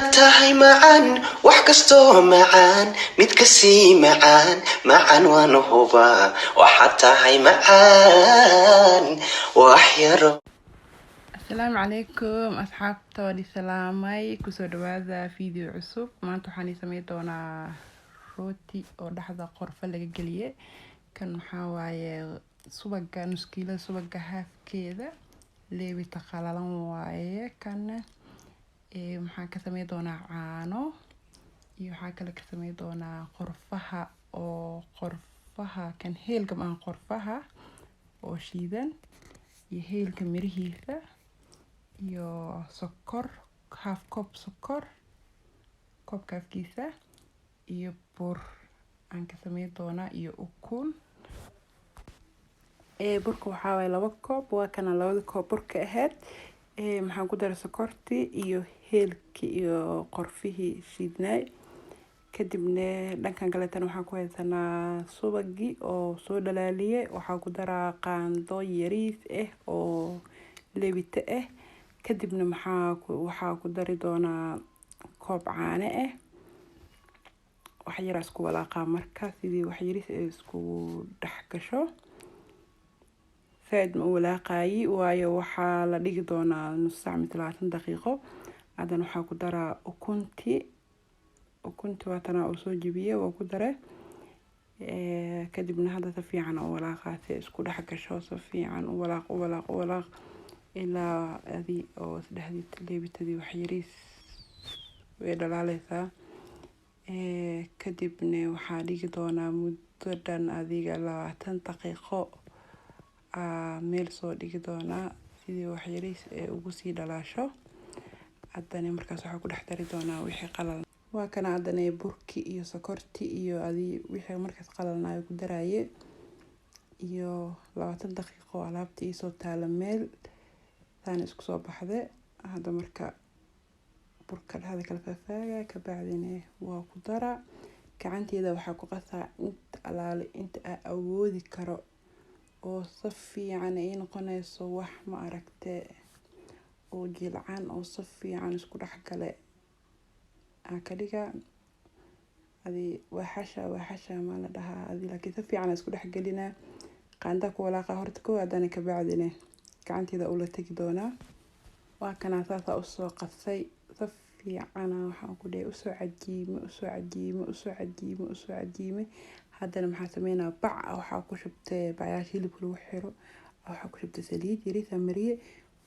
tahay macaan wax kasto macaan mid kasi macaan macaan waan hubaa waxaad tahay macaan wax yaro. Asalaamu calaykum asxaabta wadi salaamay kusoo dhawaada video cusub. Maanta waxaan sameyn doonaa rooti oo dhaxda qorfa laga geliyay. Kan waxaa waaye subaga nus kiilo subaga haafkeeda leebita qalalan waaye. Kan waxaan ka sameyn doonaa caano iyo waxaa kale ka sameyn doonaa qorfaha kan heelka aan qorfaha oo shiidan iyo heelka mirihiisa iyo sokor half cup sokor kaafkiisa iyo bur aan ka sameyn doonaa iyo ukun. Burka waxaa waaye 2 koob waa kana 2 koob burka ahayd. Maxaan ku daray sokorti iyo heelki iyo qorfihii shiidnay. Kadibna dhankan kale tan waxaan ku haysanaa subagi oo soo dhalaaliyay. Waxaan ku daraa qaando yariis oo leebita kadibna waxaa ku dari doonaa koob caano wax yar isku walaaqa marka sidii wax yaris isku dhex gasho. Faaid ma walaaqayi waayo waxaa la dhigi doonaa nus saac 30 daqiiqo. Haddana waxaa ku daraa ukunti waa tan oo soo jibiyay oo ku daray. Kadibna hadda si fiican oo walaaqa si isku dhex gasho si fiican u walaaq ilaa adii oo saddexdii leebitadii wax yaris way dhalaalaysaa. Kadibna waxaa dhigi doonaa muddo dhan adiga 20 daqiiqo meel soo dhigi doonaa sidii wax yaris ugu sii dhalaasho. Haddana markaas waxaa ku dhex dari doonaa wixii qalal. Waa kana haddana burki iyo sokorti iyo adii wixii markaas qalalnaa ku daraaye iyo 20 daqiiqo alaabtii soo taala meel taan isku soo baxday. Hadda marka burka hada kala faafaagay ka bacdina waa ku dara gacanteeda waxaa ku qasaa inta alaale inta awoodi karo oo si fiican ay noqonayso wax ma aragtay oo jilcan oo si fiican isku dhex galay ka dhiga adii waxasha ma la dhahaa adii laakiin si fiican isku dhex galina qaanda ku walaaqa horta koo haddana ka bacdina gacanteeda ula tagi doonaa. waa kana saasa u soo qasay si fiican waxaan ku dhahay u soo cajiime. Haddana maxaa sameynaa bac waxaa ku shubtay bacayaasha hilibka lagu xiro waxaa ku shubtay saliid yaris mariye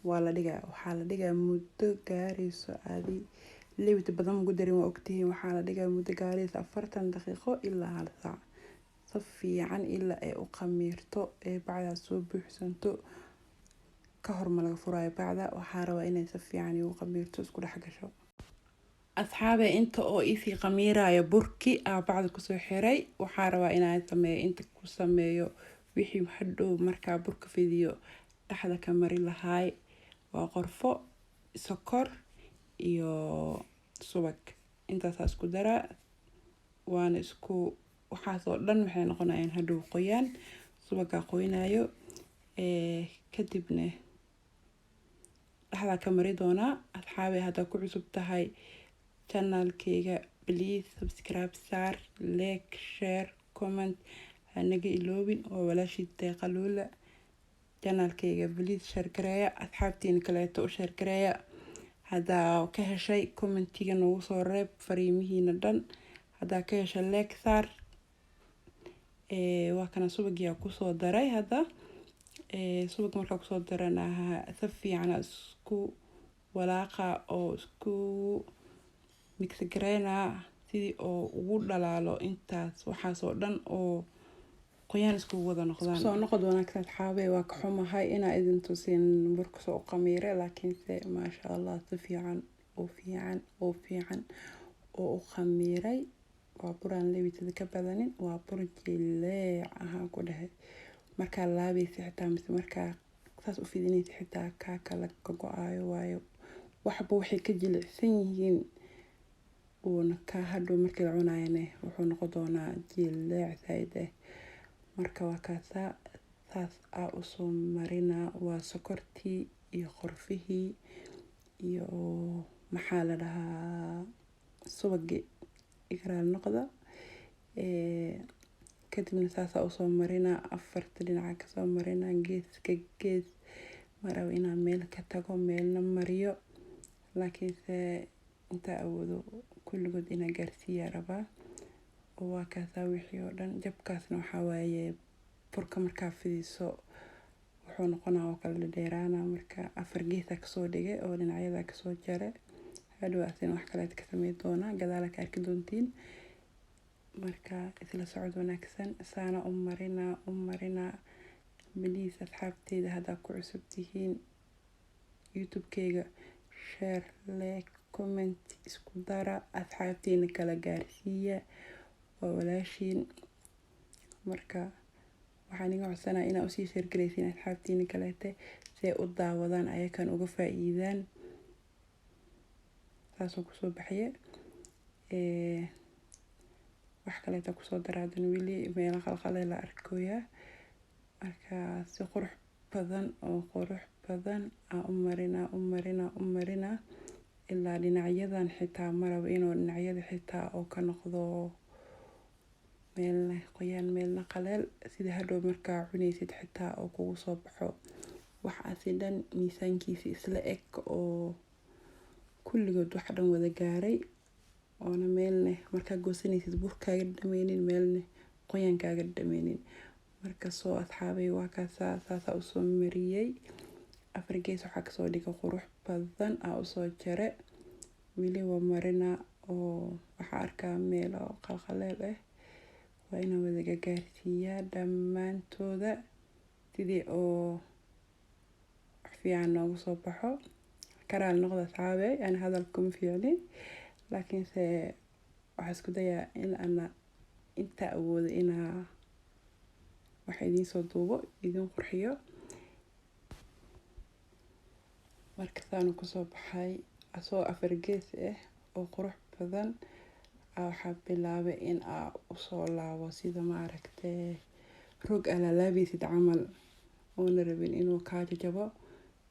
waa la dhigaa. Waxaa la dhigaa muddo gaarayso adii leebita badan ugu darin waa ogtihiin. Waxaa la dhigaa muddo gaarayso 40 daqiiqo ilaa 1 saac si fiican ilaa ay u khamiirto bacdaas soo buuxsanto. ka hor ma laga furaayo bacda waxaa rabaa inay si fiican ugu khamiirto isku dhex gasho. Asxaabe inta oo isii khamiirayo burki bacda ku soo xiray waxaa rabaa inaan sameeyo inta ku sameeyo wixii hadhow markaa burka fidiyo dhaxda ka mari lahaay waa qorfo sokor iyo subag intaas isku dara waana isku waxaas oo dhan waxay noqonayaan hadhow qoyaan subaga qoynayo. Kadibna dhaxda ka mari doonaa. Asxaabe hadda ku cusub tahay channelkayga please subscribe saar like share comment hanaga iloobin oo walaashii deeqaluula channelkayga please share gareeya asxaabtiin kaleeto u share gareeya. Hadda ka heshay commentiga noogu soo reeb fariimihiina dhan. Hadda ka heshay like saar. Waa kana subagiya ku soo daray hadda subag markaa ku soo darana si fiican isku walaaqa oo isku mix gareena sidii oo ugu dhalaalo intaas waxaas oo dhan oo qoyaan isku wada noqdaan. Soo noqod wanaagsan asxaabe waa ka xumahay inaa idin tusin burka soo khamiiray laakiin maasha Allah si fiican oo u khamiiray. waa buraan leebitada ka badanin waa bur jileec ku dhahay marka laabaysi xitaa mise marka saas u fidinaysi xitaa ka kala go'aayo waayo waxba waxay ka jilicsan yihiin oo ka hadhow markii la cunaayna wuxuu noqon doonaa jileec sayd marka waa kaasa saas u soo marina waa sokortii iyo qorfihii iyo maxaa la dhahaa subagi igraal noqda. kadibna saasaa usoo marinaa, afarta dhinaca kasoo marinaa, geeska gees maraba inaan meel ka tago meelna mariyo, laakiinse intaa awoodo kulligood inaa gaarsiiyaa rabaa. oo waa kaasaa wixii oo dhan. jabkaasna waxaa waaye burka markaa fidiso wuxuu noqonaa oo kala dheeraana. marka 4 geesaa kasoo dhigay oo dhinacyada kasoo jare. hadhowaasin wax kaleed ka samey doonaa, gadaala ka arki doontiin. marka isla socod wanaagsan. saana u marinaa biliis asxaabteyda haddaa ku cusub tihiin youtube-keyga, share, like, comment isku dara, asxaabteena kala gaarsiiya, waa walaashiin. marka waxaan iga codsanaa inaa usii share gareysiin asxaabteena kaleete si ay u daawadaan ayakan uga faa'iidaan. saasoo kusoo baxye. wax kaleeta kusoo daraadan weli meela qalqale la arkooyaa. marka si qurux badan u marinaa ilaa dhinacyadan xitaa maraba inuu dhinacyada xitaa oo ka noqdo meelna qoyaan meelna qaleel, sida hadhow markaa cunaysid xitaa oo kugu soo baxo waxaasi dhan miisaankiisa isla eg oo kulligood wax dhan wada gaaray, oona meelne markaa goosanaysid burkaaga dhameynin, meelne qoyaankaaga dhameynin. marka soo asxaabay waa saasaa usoo mariyey. 4 gees waxaa kasoo dhigay qurux badan usoo jare. weli waa marinaa oo waxaa arkaa meelo qalqaleel waa inaan wada gaarsiiyaa dhammaantooda sidii oo wax fiican noogu soo baxo. karaal noqda asxaabay, aan hadalka ma fiicnin, laakiinse waxaa isku dayaa in ana inta awoodo inaa wax idiin soo duubo, idiin qurxiyo. marka saanu kusoo baxay asoo 4 gees oo qurux badan. waxaa bilaabay in usoo laabo sida maaragtay rog alaalaabaysid camal, oona rabin inuu kaa jajabo.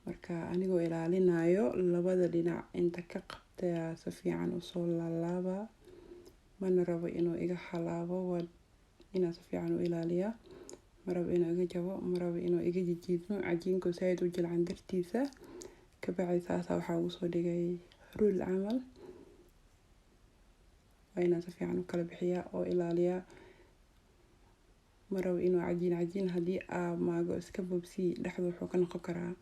marka anigoo ilaalinayo labada dhinac inta ka qabtay si fiican usoo laalaaba, mana rabo inuu iga halaabo. waa inaan si fiican u ilaaliyaa, marabo inuu iga jabo, marabo inuu iga jijiidmo cajiinka saaid u jilcan dartiisa. kabacdi saasa waxaa ugu soo dhigay rul camal. waa inaan si fiican u kala bixiyaa oo ilaaliyaa, marabo inuu cajiin haddii maago iska bobsii dhexda wuxuu ka noqon karaa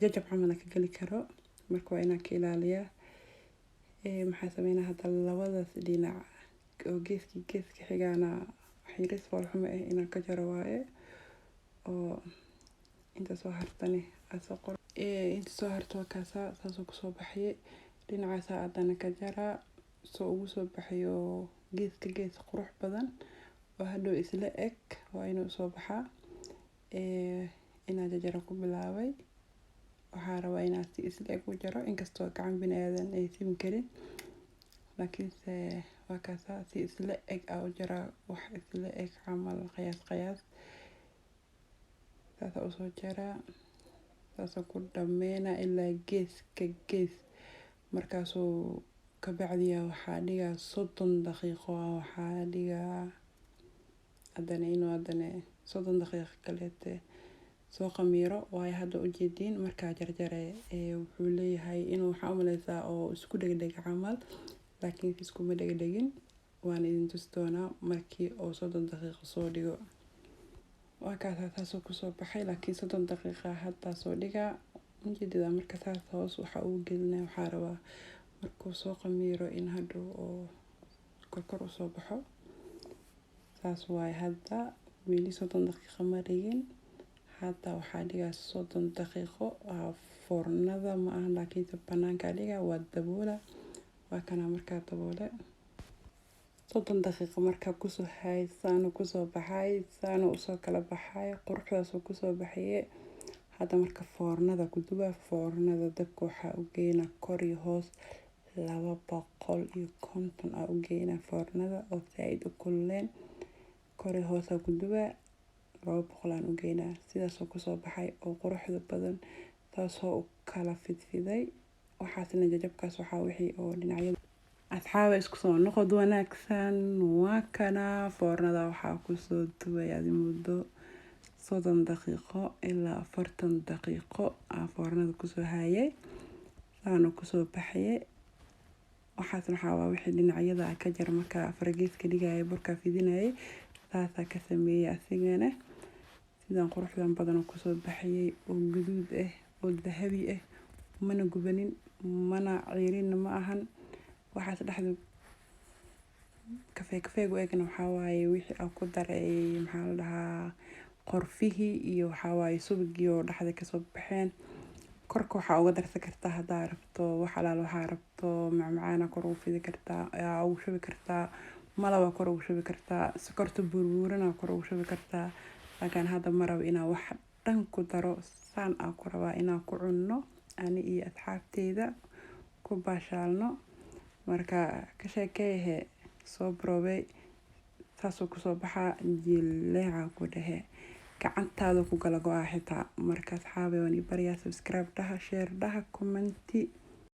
jajab camal ka gali karo. marka waa inaan ka ilaaliyaa. maxaa sameynaa hadda labadaas dhinac oo geeska xigaana xiris foolxumo inaan ka jaro waaye. oo inta soo hartane inta soo harto saasoo kusoo baxye. dhinacaasa haddana ka jaraa soo ugu soo baxayo geeska gees qurux badan oo hadhow isla eg. waa inuu soo baxaa. inaa jajaro ku bilaabay. waxaa rabaa inaa si isla eg u jaro, inkastoo gacan biniaadan ay simi karin, laakiinse waa kaasaa si isla eg u jaraa, wax isla eg camal qiyaas. saasa usoo jaraa, saasa ku dhameynaa ilaa geeska gees. markaasuu kabacdiya waxaa dhigaa 30 daqiiqo. waxaa dhigaa haddana inuu 30 daqiiqo kaleete soo qamiiro. waayo hadda ujeediin markaa jarjare wuxuu leeyahay inuu waxaa umaleysaa oo isku dhegdhega camal, laakiin iskuma dhegdhegin. waan idin tusi doonaa markii oo 30 daqiiqo soo dhigo. waa kaasaa saasoo kusoo baxay, laakiin 30 daqiiqa hadda soo dhigaa. ujeedada marka saas hoos waxaa ugu gelinaya, waxaa rabaa markuu soo qamiiro in hadhow oo kor usoo baxo. saas waaye. hadda weli 30 daqiiqo ma dhigin. hadda waxaa dhigaa 30 daqiiqo foornada ma aha, laakiinse banaankaa dhigaa. waa daboola. waa kana markaa daboole 30 daqiiqo markaa kusoo hay. saanu kusoo baxay, saanu usoo kala baxay, quruxdaasoo kusoo baxaye. hadda marka foornada ku dubaa. foornada dabka waxaa u geynaa kor iyo hoos 250 u geynaa foornada oo saaid u kululeen. kor iyo hoos ku dubaa 200 u geynaa. sidaasoo kusoo baxay oo quruxda badan, taasoo u kala fidfiday waxaasna jajabkaas waxaa wixii oo dhinacyada asxaaba isku soo noqod wanaagsan. waa kana foornada waxaa kusoo dubay adi muddo 30 daqiiqo ilaa 40 daqiiqo foornada kusoo hayay saana kusoo baxayay. waxaasna waxaa wixii dhinacyada ka jar marka fargeeska dhigaya burka fidinayay taasa ka sameeyay asigana sidaan quruxdan badan kusoo baxayay oo guduud oo dahabi mana gubanin mana ciirin ma ahan. waxaas dhaxdu kafeegu eegna waxaa waaye wixii aan ku daray maxaa la dhahaa qorfihii iyo waxaa waaye subagii oo dhaxda kasoo baxeen. korka waxaa uga darsan kartaa haddaa rabto wax alaal waxaa rabto macmacaana kor ugu fidi kartaa ugu shubi kartaa malaba kor ugu shubi kartaa sokorta burburana kor ugu shubi kartaa. laakiin hadda ma rabo inaan wax dhan ku daro saan aan ku rabaa inaan ku cunno ani iyo asxaabteyda ku baashaalno. marka ka sheekeehe soo probay taasoo kusoo baxaa jileeca ku dhahe gacantaada ku gala go'a xitaa. marka asxaabe waan i bariyaa subscribe dhaha share dhaha commenti